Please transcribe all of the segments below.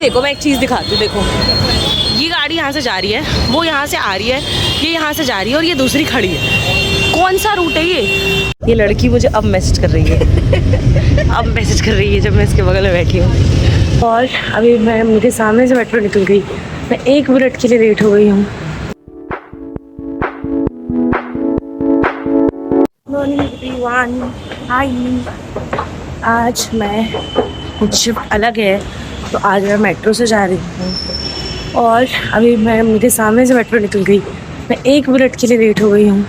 देखो मैं एक चीज़ दिखाती हूँ। देखो ये गाड़ी यहाँ से जा रही है, वो यहाँ से आ रही है, ये यहाँ से जा रही है और ये दूसरी खड़ी है। कौन सा रूट है ये लड़की मुझे अब मैसेज कर रही है अब मैसेज कर रही है जब मैं इसके बगल में बैठी हूँ। और अभी मुझे सामने से मेट्रो निकल गई। मैं 1 मिनट के लिए लेट हो गई हूँ। आज मैं शिफ्ट अलग है तो आज मैं मेट्रो से जा रही हूँ और अभी मुझे सामने से मेट्रो निकल गई। मैं 1 मिनट के लिए लेट हो गई हूँ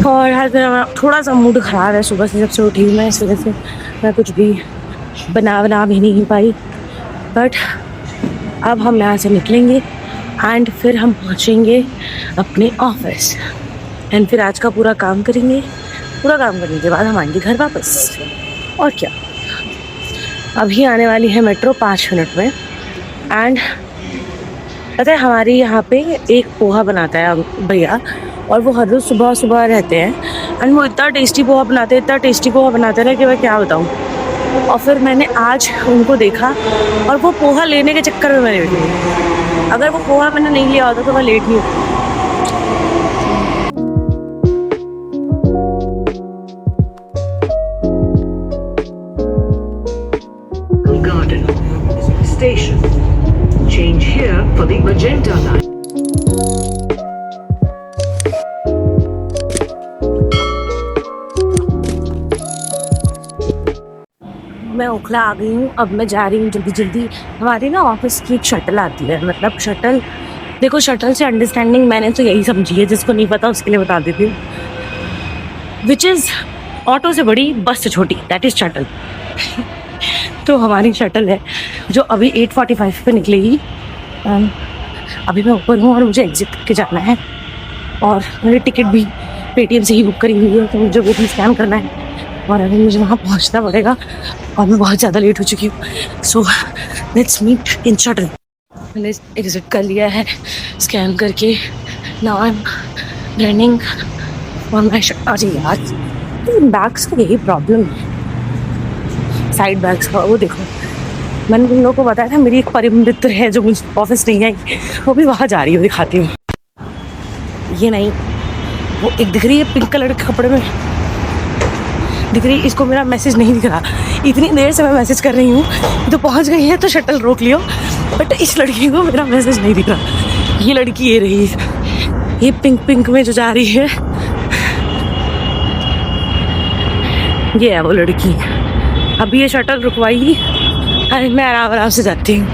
और हर तरह थोड़ा सा मूड ख़राब है। सुबह से जब से उठी हूँ मैं, इस वजह से मैं कुछ भी बना भी नहीं पाई। बट अब हम यहाँ से निकलेंगे एंड फिर हम पहुँचेंगे अपने ऑफिस एंड फिर आज का पूरा काम करेंगे। पूरा काम करने के बाद हम आएंगे घर वापस। और क्या, अभी आने वाली है मेट्रो 5 मिनट में। एंड पता है हमारे यहाँ पे एक पोहा बनाता है भैया और वो हर रोज़ सुबह सुबह रहते हैं एंड वो इतना टेस्टी पोहा बनाते हैं कि मैं क्या बताऊँ। और फिर मैंने आज उनको देखा और वो पोहा लेने के चक्कर में मैं लेट गई। अगर वो पोहा मैंने नहीं लिया होता तो मैं लेट नहीं होती। Station. Change here for the Magenta line. मैं ओखला आ गई हूँ। अब मैं जा रही हूँ जल्दी। हमारी ना ऑफिस की एक शटल आती है, मतलब शटल, देखो शटल से अंडरस्टैंडिंग मैंने तो यही समझी है, जिसको नहीं पता उसके लिए बता देती हूँ। विच इज़ ऑटो से बड़ी, बस से छोटी, दैट इज़ शटल। तो हमारी शटल है जो अभी 8:45 पे निकलेगी। अभी मैं ऊपर हूँ और मुझे एग्जिट करके जाना है और मेरी टिकट भी पेटीएम से ही बुक करी हुई है तो मुझे वो भी स्कैन करना है और अभी मुझे वहाँ पहुँचना पड़ेगा और मैं बहुत ज़्यादा लेट हो चुकी हूँ। So let's meet in shuttle. मैंने एग्जिट कर लिया है स्कैन करके। Now I am running for my shuttle. अरे यार इन बैग्स का यही प्रॉब्लम है, साइड बैग्स का। वो देखो मैंने तुम लोगों को बताया था मेरी एक परिमित्र है जो मुझे ऑफिस नहीं आई, वो भी वहाँ जा रही है, दिखाती हूँ। ये नहीं, वो एक दिख रही है पिंक कलर के कपड़े में दिख रही है। इसको मेरा मैसेज नहीं दिख रहा, इतनी देर से मैं मैसेज कर रही हूँ तो पहुँच गई है तो शटल रोक लियो। बट इस लड़की को मेरा मैसेज नहीं दिख रहा। ये लड़की ये रही, ये पिंक में जो जा रही है, ये है वो लड़की। अभी ये शटल रुकवाएगी और मैं आराम से जाती हूँ।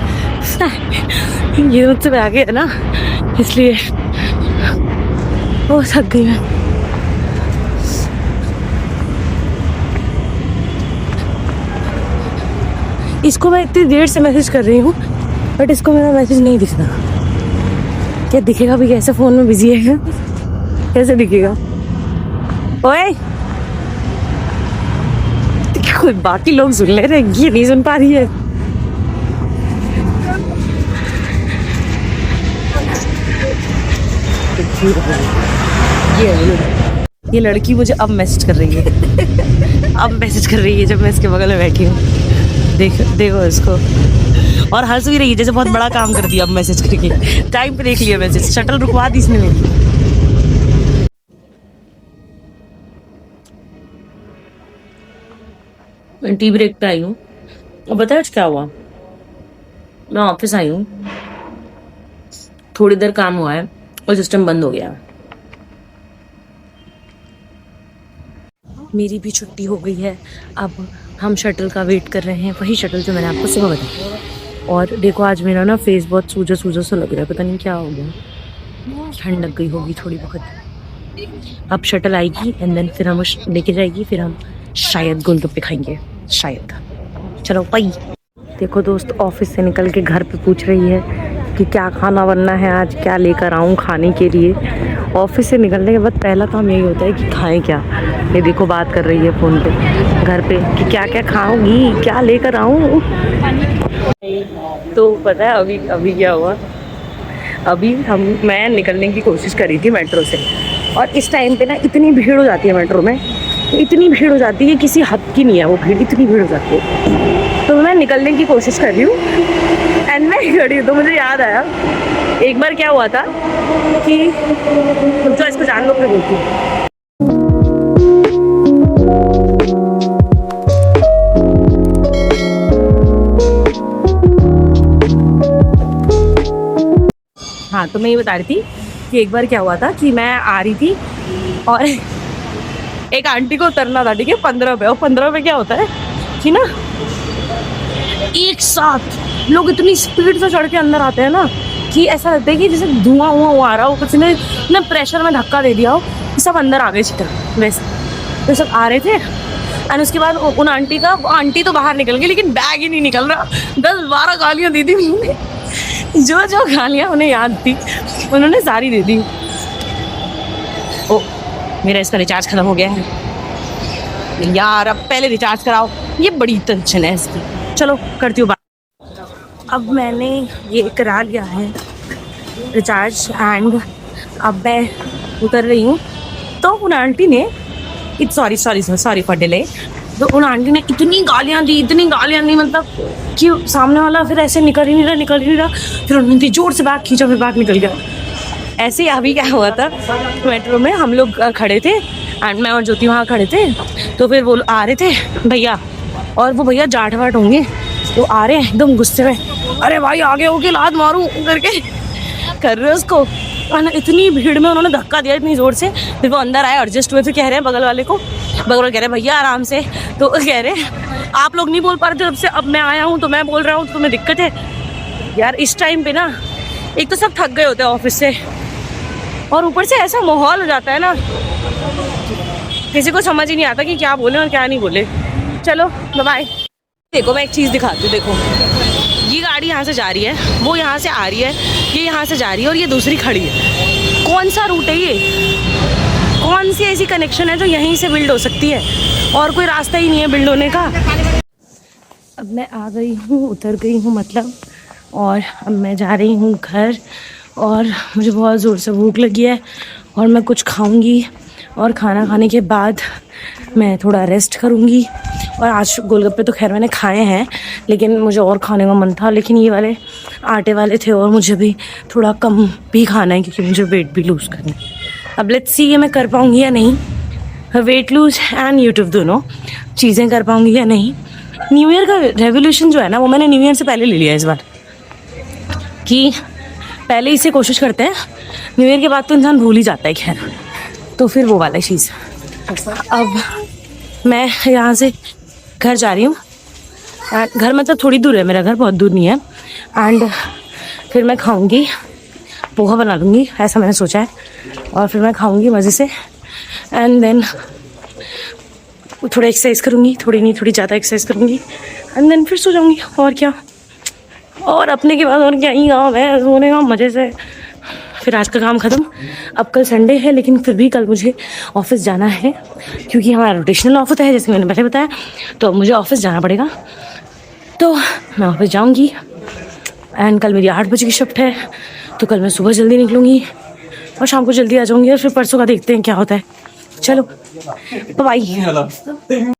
ये मुझसे आगे है ना, इसलिए वो थक गई मैं। इसको मैं इतनी देर से मैसेज कर रही हूँ बट इसको मेरा मैसेज नहीं दिख रहा। क्या दिखेगा भी, कैसे फ़ोन में बिजी है, कैसे दिखेगा? ओए कोई बाकी लोग सुन ले रहे, ये नहीं सुन पा रही है। ये लड़की मुझे अब मैसेज कर रही है अब मैसेज कर रही है जब मैं इसके बगल में बैठी हूँ। देखो इसको, और हंस भी रही है जैसे बहुत बड़ा काम कर दिया। अब मैसेज करके टाइम पे देख लिया मैसेज, शटल रुकवा दी इसने मेरी। मैं टी ब्रेक पे आई हूँ और बताया क्या हुआ। मैं ऑफिस आई हूँ, थोड़ी देर काम हुआ है और सिस्टम बंद हो गया। मेरी भी छुट्टी हो गई है। अब हम शटल का वेट कर रहे हैं, वही शटल जो मैंने आपको सुबह बताया। और देखो आज मेरा ना फेस बहुत सूजा सा लग रहा है, पता नहीं क्या हो गया, ठंड लग गई होगी थोड़ी बहुत। अब शटल आएगी एंड देन फिर हम लेके जाएगी, फिर हम शायद गोलगप्पे खाएंगे, शायद। चलो भाई। देखो दोस्त ऑफिस से निकल के घर पे पूछ रही है कि क्या खाना बनना है आज, क्या लेकर आऊँ खाने के लिए। ऑफिस से निकलने के बाद पहला काम यही होता है कि खाएं क्या। ये देखो बात कर रही है फ़ोन पे घर पे कि क्या क्या खाऊंगी, क्या लेकर आऊँ। तो पता है अभी क्या हुआ, अभी मैं निकलने की कोशिश करी थी मेट्रो से और इस टाइम पे ना इतनी भीड़ हो जाती है मेट्रो में, इतनी भीड़ हो जाती है, किसी हद की नहीं है वो भीड़, इतनी भीड़ हो जाती है। तो मैं निकलने की कोशिश कर रही हूँ खड़ी हूँ तो मुझे याद आया एक बार क्या हुआ था कि तुम तो इसको जान लो फिर बोलती हूँ। हाँ तो मैं ये बता रही थी कि एक बार क्या हुआ था कि मैं आ रही थी और एक आंटी को उतरना था, ठीक है, 15 रुपये। और 15 रुपये क्या होता है कि ना एक साथ लोग इतनी स्पीड से चढ़ के अंदर आते हैं ना कि ऐसा लगता है कि जैसे धुआं हुआ आ रहा हो, कुछ ने ना प्रेशर में धक्का दे दिया हो कि सब अंदर आ गए सीटर वैसे। तो सब आ रहे थे एंड उसके बाद उन आंटी तो बाहर निकल गई लेकिन बैग ही नहीं निकल रहा। 10-12 गालियाँ दी थी उन्होंने, जो जो गालियाँ उन्हें याद थी उन्होंने सारी दे दी। ओ मेरा इसका रिचार्ज खत्म हो गया है यार, अब पहले रिचार्ज कराओ, ये बड़ी टेंशन है इसकी। चलो करती हूँ बात। अब मैंने ये करा लिया है रिचार्ज एंड अब मैं उतर रही हूँ। तो उन आंटी ने सॉरी फॉर डिले। तो उन आंटी ने इतनी गालियाँ दी मतलब कि सामने वाला फिर ऐसे निकल ही नहीं रहा। फिर उन्होंने जोर से बैग खींचा, फिर बैग निकल गया। ऐसे ही अभी क्या हुआ था, मेट्रो में हम लोग खड़े थे एंड मैं और ज्योति वहाँ खड़े थे। तो फिर वो आ रहे थे भैया, और वो भैया जाट वाट होंगे, तो आ रहे हैं एकदम गुस्से में, अरे भाई आगे होके लात मारूं करके कर रहे उसको। और इतनी भीड़ में उन्होंने धक्का दिया इतनी ज़ोर से, फिर वो अंदर आए एडजस्ट हुए। फिर कह रहे हैं बगल वाले कह रहे भैया आराम से। तो कह रहे आप लोग नहीं बोल पा रहे थे तब से, अब मैं आया हूँ तो मैं बोल रहा हूँ, तो तुम्हें दिक्कत है यार। इस टाइम पे ना एक तो सब थक गए होते हैं ऑफिस से, और ऊपर से ऐसा माहौल हो जाता है ना, किसी को समझ ही नहीं आता कि क्या बोले और क्या नहीं बोले। चलो बाय। देखो मैं एक चीज़ दिखाती हूँ, देखो ये गाड़ी यहाँ से जा रही है, वो यहाँ से आ रही है, ये यहाँ से जा रही है और ये दूसरी खड़ी है। कौन सा रूट है ये? कौन सी ऐसी कनेक्शन है जो यहीं से बिल्ड हो सकती है? और कोई रास्ता ही नहीं है बिल्ड होने का। अब मैं आ गई हूँ, उतर गई हूँ मतलब, और अब मैं जा रही हूँ घर। और मुझे बहुत ज़ोर से भूख लगी है और मैं कुछ खाऊंगी, और खाना खाने के बाद मैं थोड़ा रेस्ट करूंगी। और आज गोलगप्पे तो खैर मैंने खाए हैं, लेकिन मुझे और खाने का मन था, लेकिन ये वाले आटे वाले थे और मुझे भी थोड़ा कम भी खाना है क्योंकि मुझे वेट भी लूज़ करना है। अब लेट्स सी ये मैं कर पाऊँगी या नहीं, वेट लूज़ एंड यूट्यूब दोनों चीज़ें कर पाऊँगी या नहीं। न्यू ईयर का रेवोल्यूशन जो है ना, वो मैंने न्यू ईयर से पहले ले लिया इस बार, कि पहले इसे कोशिश करते हैं, न्यू ईयर के बाद तो इंसान भूल ही जाता है। खैर तो फिर वो वाला चीज़। अब मैं यहाँ से घर जा रही हूँ, घर मतलब थोड़ी दूर है मेरा घर, बहुत दूर नहीं है। एंड फिर मैं खाऊंगी, पोहा बना लूँगी ऐसा मैंने सोचा है, और फिर मैं खाऊंगी मज़े से। एंड देन थोड़ा एक्सरसाइज करूँगी, थोड़ी ज़्यादा एक्सरसाइज करूँगी, एंड देन फिर सो जाऊँगी। और क्या, और अपने के बाद और क्या ही काम है, सोने का मज़े से। फिर आज का काम ख़त्म। अब कल संडे है, लेकिन फिर भी कल मुझे ऑफिस जाना है क्योंकि हमारा रोटेशनल ऑफ होता है जैसे मैंने पहले बताया। तो मुझे ऑफिस जाना पड़ेगा, तो मैं ऑफिस जाऊंगी। एंड कल मेरी 8 बजे की शिफ्ट है, तो कल मैं सुबह जल्दी निकलूँगी और शाम को जल्दी आ जाऊँगी। और फिर परसों का देखते हैं क्या होता है। चलो बाय।